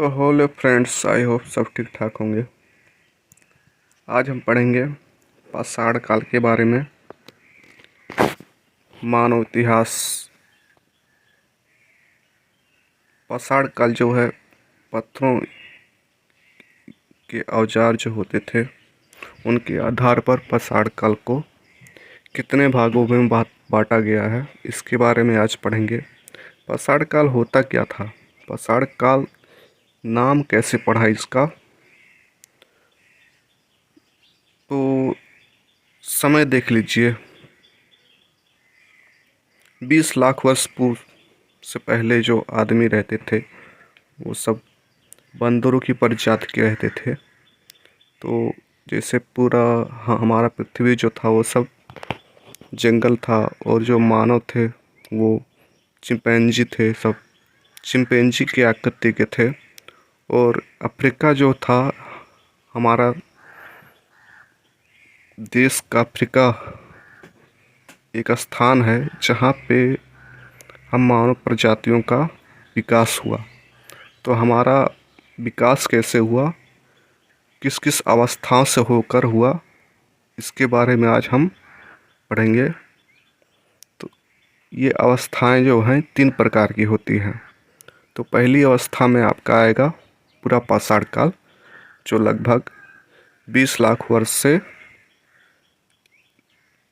तो hello friends, I hope सब ठीक ठाक होंगे। आज हम पढ़ेंगे पाषाण काल के बारे में। मानव इतिहास। पाषाण काल जो है, पत्थरों के औजार जो होते थे उनके आधार पर पाषाण काल को कितने भागों में बांटा गया है, इसके बारे में आज पढ़ेंगे। पाषाण काल होता क्या था, पाषाण काल नाम कैसे पड़ा इसका। तो समय देख लीजिए, 20 लाख वर्ष पूर्व से पहले जो आदमी रहते थे वो सब बंदरों की प्रजाति के रहते थे। तो जैसे पूरा हमारा पृथ्वी जो था वो सब जंगल था, और जो मानव थे वो चिंपैंजी थे, सब चिंपैंजी की आकृति के थे। और अफ्रीका जो था, हमारा देश का अफ्रीका एक स्थान है जहाँ पे हम मानव प्रजातियों का विकास हुआ। तो हमारा विकास कैसे हुआ, किस किस अवस्थाओं से होकर हुआ, इसके बारे में आज हम पढ़ेंगे। तो ये अवस्थाएं जो हैं 3 प्रकार की होती हैं। तो पहली अवस्था में आपका आएगा पूरा पाषाण काल, जो लगभग 20 लाख वर्ष से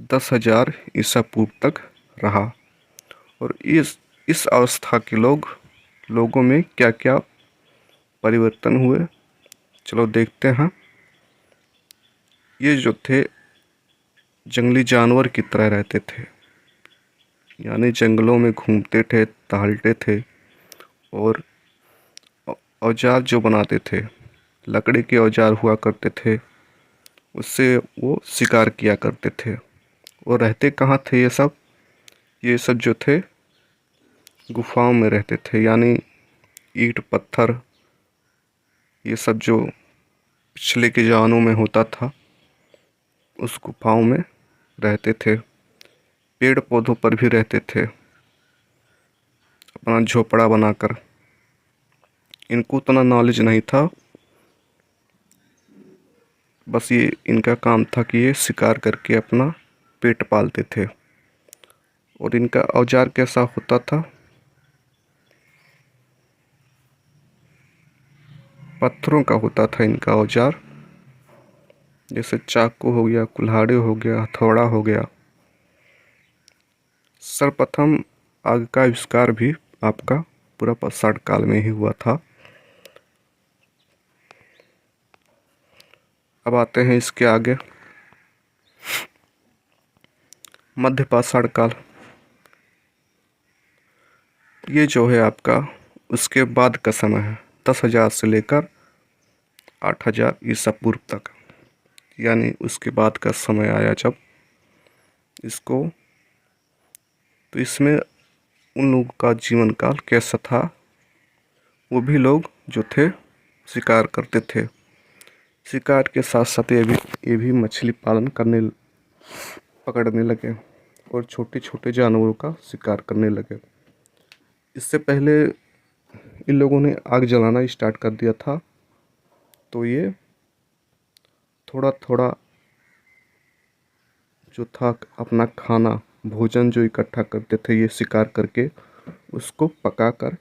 10,000 ईसा पूर्व तक रहा। और इस अवस्था के लोगों में क्या क्या परिवर्तन हुए, चलो देखते हैं। ये जो थे जंगली जानवर की तरह रहते थे, यानी जंगलों में घूमते थे, टहलते थे, और औजार जो बनाते थे, लकड़ी के औजार हुआ करते थे, उससे वो शिकार किया करते थे। और रहते कहाँ थे ये सब जो थे गुफाओं में रहते थे, यानी ईंट पत्थर ये सब जो पिछले के ज़मानों में होता था उस गुफाओं में रहते थे। पेड़ पौधों पर भी रहते थे अपना झोपड़ा बनाकर। इनको उतना नॉलेज नहीं था, बस ये इनका काम था कि ये शिकार करके अपना पेट पालते थे। और इनका औजार कैसा होता था, पत्थरों का होता था इनका औजार, जैसे चाकू हो गया, कुल्हाड़ी हो गया, हथौड़ा हो गया। सर्वप्रथम आग का आविष्कार भी आपका पूरा पाषाण काल में ही हुआ था। अब आते हैं इसके आगे, मध्य पाषाण काल। ये जो है आपका उसके बाद का समय है, 10,000 से लेकर 8,000 ईसा पूर्व तक, यानी उसके बाद का समय आया जब इसको। तो इसमें उन लोगों का जीवन काल कैसा था, वो भी लोग जो थे शिकार करते थे। शिकार के साथ साथ ये भी मछली पालन पकड़ने लगे और छोटे छोटे जानवरों का शिकार करने लगे। इससे पहले इन लोगों ने आग जलाना स्टार्ट कर दिया था, तो ये थोड़ा थोड़ा जो था अपना खाना भोजन जो इकट्ठा करते थे, ये शिकार करके उसको पकाकर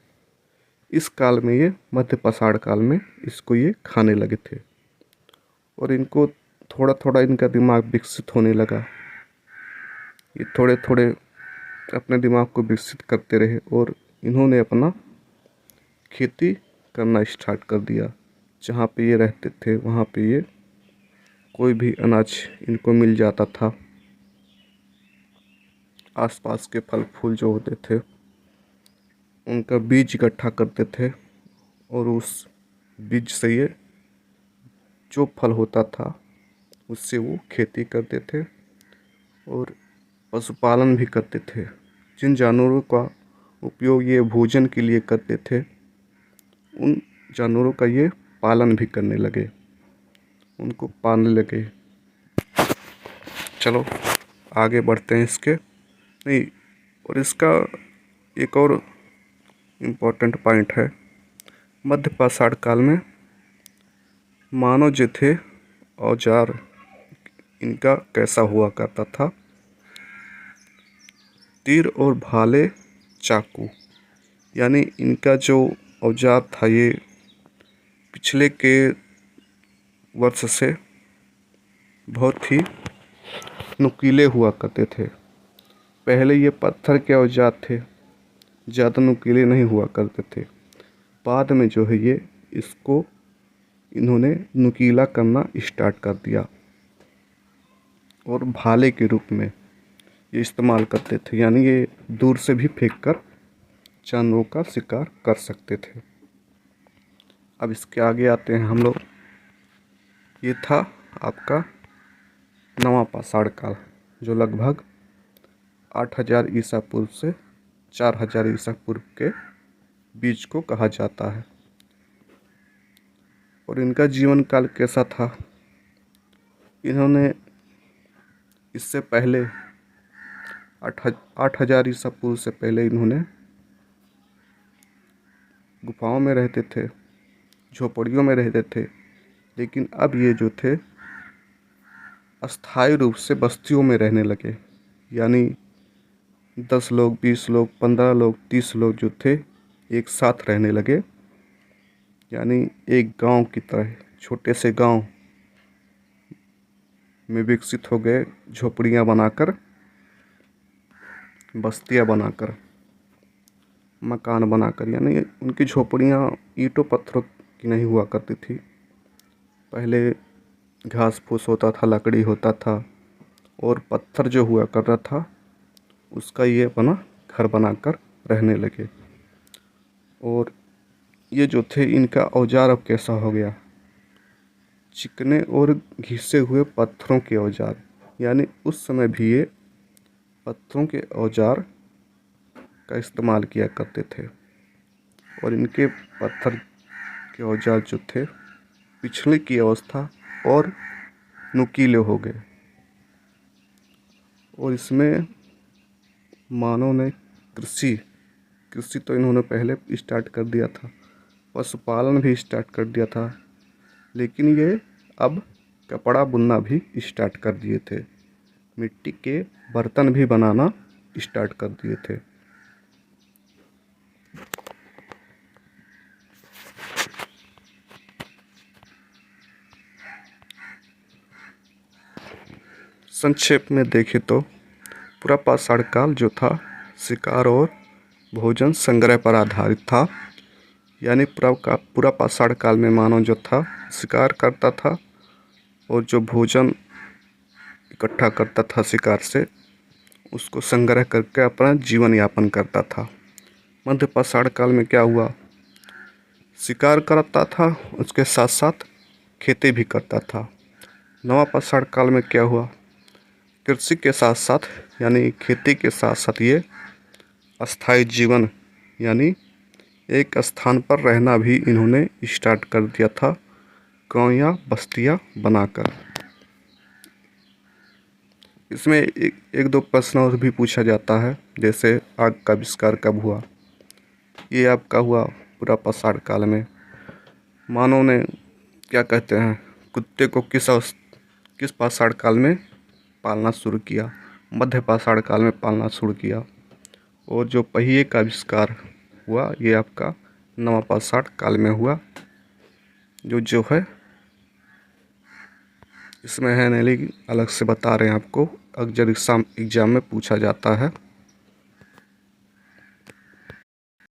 इस काल में, ये मध्य पाषाण काल में इसको ये खाने लगे थे। और इनको थोड़ा थोड़ा इनका दिमाग विकसित होने लगा। ये थोड़े थोड़े अपने दिमाग को विकसित करते रहे और इन्होंने अपना खेती करना स्टार्ट कर दिया। जहाँ पे ये रहते थे वहाँ पे ये कोई भी अनाज इनको मिल जाता था। आसपास के फल फूल जो होते थे उनका बीज इकट्ठा करते थे, और उस बीज से ये जो फल होता था उससे वो खेती करते थे और पशुपालन भी करते थे। जिन जानवरों का उपयोग ये भोजन के लिए करते थे, उन जानवरों का ये पालन भी करने लगे, उनको पालने लगे। चलो आगे बढ़ते हैं इसके नहीं। और इसका एक और इम्पोर्टेंट पॉइंट है, मध्य पाषाण काल में मानव जो थे औजार इनका कैसा हुआ करता था। तीर और भाले, चाकू, यानी इनका जो औजार था ये पिछले के वर्ष से बहुत ही नुकीले हुआ करते थे। पहले ये पत्थर के औजार थे, ज़्यादा नुकीले नहीं हुआ करते थे। बाद में जो है ये इसको इन्होंने नुकीला करना स्टार्ट कर दिया और भाले के रूप में ये इस्तेमाल करते थे, यानी ये दूर से भी फेंक कर जानवरों का शिकार कर सकते थे। अब इसके आगे आते हैं हम लोग। ये था आपका नवा पाषाण काल, जो लगभग 8000 ईसा पूर्व से 4000 ईसा पूर्व के बीच को कहा जाता है। और इनका जीवन काल कैसा था। इन्होंने इससे पहले 8000 ईसा पूर्व से पहले इन्होंने गुफाओं में रहते थे, झोपड़ियों में रहते थे, लेकिन अब ये जो थे अस्थायी रूप से बस्तियों में रहने लगे। यानी 10 लोग, 20 लोग, 15 लोग, 30 लोग जो थे एक साथ रहने लगे, यानी एक गांव की तरह छोटे से गांव में विकसित हो गए, झोपड़ियाँ बनाकर, बस्तियाँ बनाकर, मकान बनाकर। यानी उनकी झोपड़ियाँ ईंटों पत्थरों की नहीं हुआ करती थी। पहले घास फूस होता था, लकड़ी होता था और पत्थर जो हुआ करता था उसका ये अपना घर बनाकर रहने लगे। और ये जो थे इनका औजार अब कैसा हो गया, चिकने और घिसे हुए पत्थरों के औजार। यानी उस समय भी ये पत्थरों के औजार का इस्तेमाल किया करते थे और इनके पत्थर के औजार जो थे पिछले की अवस्था और नुकीले हो गए। और इसमें मानव ने कृषि तो इन्होंने पहले स्टार्ट कर दिया था, पशुपालन भी स्टार्ट कर दिया था, लेकिन ये अब कपड़ा बुनना भी स्टार्ट कर दिए थे, मिट्टी के बर्तन भी बनाना स्टार्ट कर दिए थे। संक्षेप में देखें तो पूरा पाषाण काल जो था शिकार और भोजन संग्रह पर आधारित था। यानी पूरा पाषाण काल में मानव जो था शिकार करता था और जो भोजन इकट्ठा करता था शिकार से उसको संग्रह करके अपना जीवन यापन करता था। मध्य पाषाण काल में क्या हुआ, शिकार करता था, उसके साथ साथ खेती भी करता था। नवा पाषाण काल में क्या हुआ, कृषि के साथ साथ यानी खेती के साथ साथ ये अस्थायी जीवन यानी एक स्थान पर रहना भी इन्होंने स्टार्ट कर दिया था, गाँव या बस्तियाँ बनाकर। इसमें एक दो प्रश्न और भी पूछा जाता है, जैसे आग का आविष्कार कब हुआ। ये आपका हुआ पूरा पाषाण काल में। मानव ने क्या कहते हैं, कुत्ते को किस पाषाण काल में पालना शुरू किया, मध्य पाषाण काल में पालना शुरू किया। और जो पहिए का आविष्कार हुआ ये आपका नवा पाषाण काल में हुआ, जो है इसमें है नहीं, लेकिन अलग से बता रहे हैं आपको, अक्सर एग्जाम में पूछा जाता है।